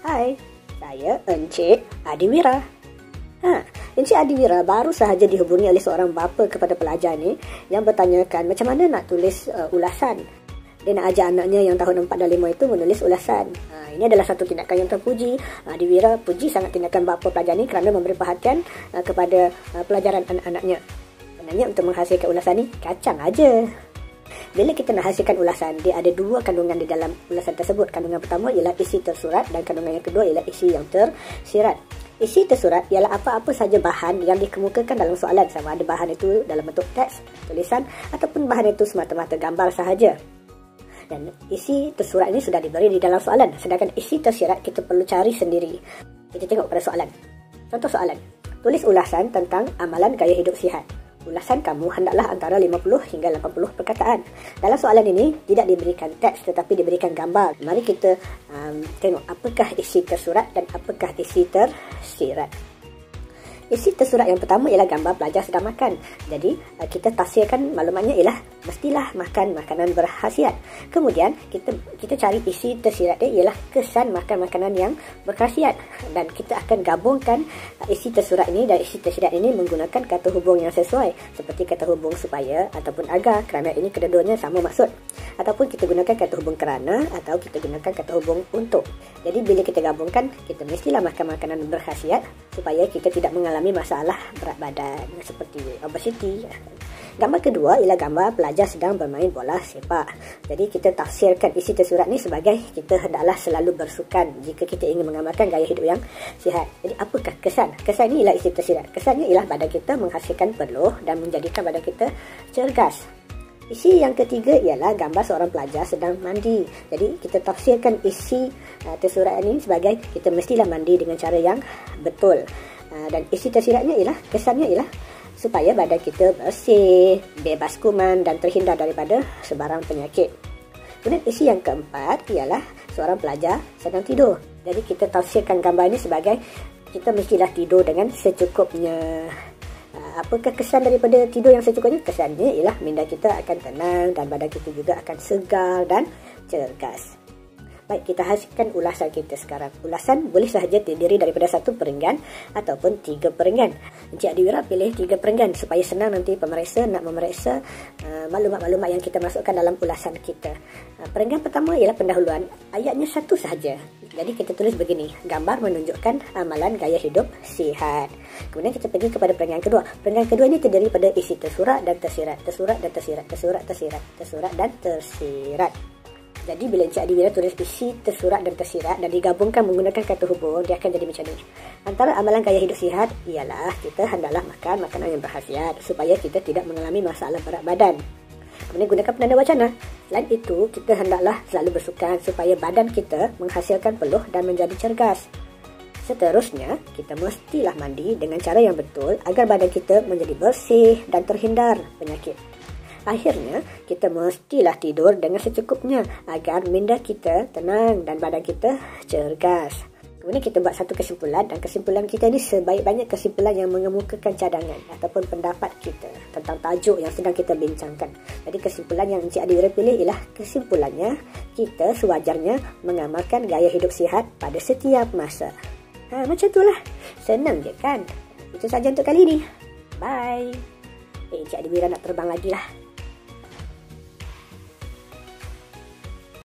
Hai, saya Encik Adiwira. Encik Adiwira baru sahaja dihubungi oleh seorang bapa kepada pelajar ni yang bertanyakan macam mana nak tulis ulasan. Dia nak ajar anaknya yang tahun 4 dan 5 itu menulis ulasan. Ini adalah satu tindakan yang terpuji. Adiwira puji sangat tindakan bapa pelajar ni kerana memberi perhatian kepada pelajaran anak-anaknya. Sebenarnya untuk menghasilkan ulasan ni kacang aja. Bila kita nak hasilkan ulasan, dia ada dua kandungan di dalam ulasan tersebut. Kandungan pertama ialah isi tersurat dan kandungan yang kedua ialah isi yang tersirat. Isi tersurat ialah apa-apa saja bahan yang dikemukakan dalam soalan, sama ada bahan itu dalam bentuk teks, tulisan ataupun bahan itu semata-mata gambar sahaja. Dan isi tersurat ini sudah diberi di dalam soalan. Sedangkan isi tersirat kita perlu cari sendiri. Kita tengok pada soalan. Contoh soalan. Tulis ulasan tentang amalan gaya hidup sihat. Ulasan kamu hendaklah antara 50 hingga 80 perkataan. Dalam soalan ini tidak diberikan teks tetapi diberikan gambar. Mari kita tengok apakah isi tersurat dan apakah isi tersirat. Isi tersurat yang pertama ialah gambar pelajar sedang makan. Jadi kita tafsirkan maklumatnya ialah mestilah makan makanan berkhasiat. Kemudian kita cari isi tersirat dia ialah kesan makan makanan yang berkhasiat, dan kita akan gabungkan isi tersurat ini dan isi tersirat ini menggunakan kata hubung yang sesuai, seperti kata hubung supaya ataupun agar, kerana ini kedua-duanya sama maksud, ataupun kita gunakan kata hubung kerana atau kita gunakan kata hubung untuk. Jadi bila kita gabungkan, kita mestilah makan makanan berkhasiat supaya kita tidak mengalami masalah berat badan seperti obesiti. Gambar kedua ialah gambar pelajar sedang bermain bola sepak. Jadi kita tafsirkan isi tersurat ni sebagai kita hendaklah selalu bersukan jika kita ingin mengamalkan gaya hidup yang sihat. Jadi apakah kesan? Kesan ni ialah isi tersirat. Kesannya ialah badan kita menghasilkan peluh dan menjadikan badan kita cergas. Isi yang ketiga ialah gambar seorang pelajar sedang mandi. Jadi kita tafsirkan isi tersurat ini sebagai kita mestilah mandi dengan cara yang betul. Dan isi tersiratnya ialah, kesannya ialah supaya badan kita bersih, bebas kuman dan terhindar daripada sebarang penyakit. Kemudian isi yang keempat ialah seorang pelajar sedang tidur. Jadi kita tafsirkan gambar ini sebagai kita mestilah tidur dengan secukupnya. Apakah kesan daripada tidur yang secukupnya? Kesannya ialah minda kita akan tenang dan badan kita juga akan segar dan cergas. Baik, kita hasilkan ulasan kita sekarang. Ulasan boleh sahaja terdiri daripada 1 perenggan ataupun 3 perenggan. Encik Adiwira pilih 3 perenggan supaya senang nanti pemeriksa nak memeriksa maklumat-maklumat yang kita masukkan dalam ulasan kita. Perenggan pertama ialah pendahuluan. Ayatnya 1 sahaja. Jadi kita tulis begini. Gambar menunjukkan amalan gaya hidup sihat. Kemudian kita pergi kepada perenggan kedua. Perenggan kedua ini terdiri pada isi tersurat dan tersirat. Tersurat dan tersirat. Tersurat, tersirat. Tersurat dan tersirat. Jadi bila Encik Adiwira tulis isi tersurat dan tersirat dan digabungkan menggunakan kata hubung, dia akan jadi macam ni. Antara amalan gaya hidup sihat ialah kita hendaklah makan makanan yang berkhasiat supaya kita tidak mengalami masalah berat badan. Kemudian gunakan penanda wacana. Selain itu, kita hendaklah selalu bersukan supaya badan kita menghasilkan peluh dan menjadi cergas. Seterusnya, kita mestilah mandi dengan cara yang betul agar badan kita menjadi bersih dan terhindar penyakit. Akhirnya, kita mestilah tidur dengan secukupnya agar minda kita tenang dan badan kita cergas. Kemudian kita buat satu kesimpulan, dan kesimpulan kita ini sebaik-banyak kesimpulan yang mengemukakan cadangan ataupun pendapat kita tentang tajuk yang sedang kita bincangkan. Jadi kesimpulan yang Encik Adiwira pilih ialah kesimpulannya kita sewajarnya mengamalkan gaya hidup sihat pada setiap masa. Macam itulah. Senang je kan? Itu saja untuk kali ini. Bye. Encik Adiwira nak terbang lagi lah.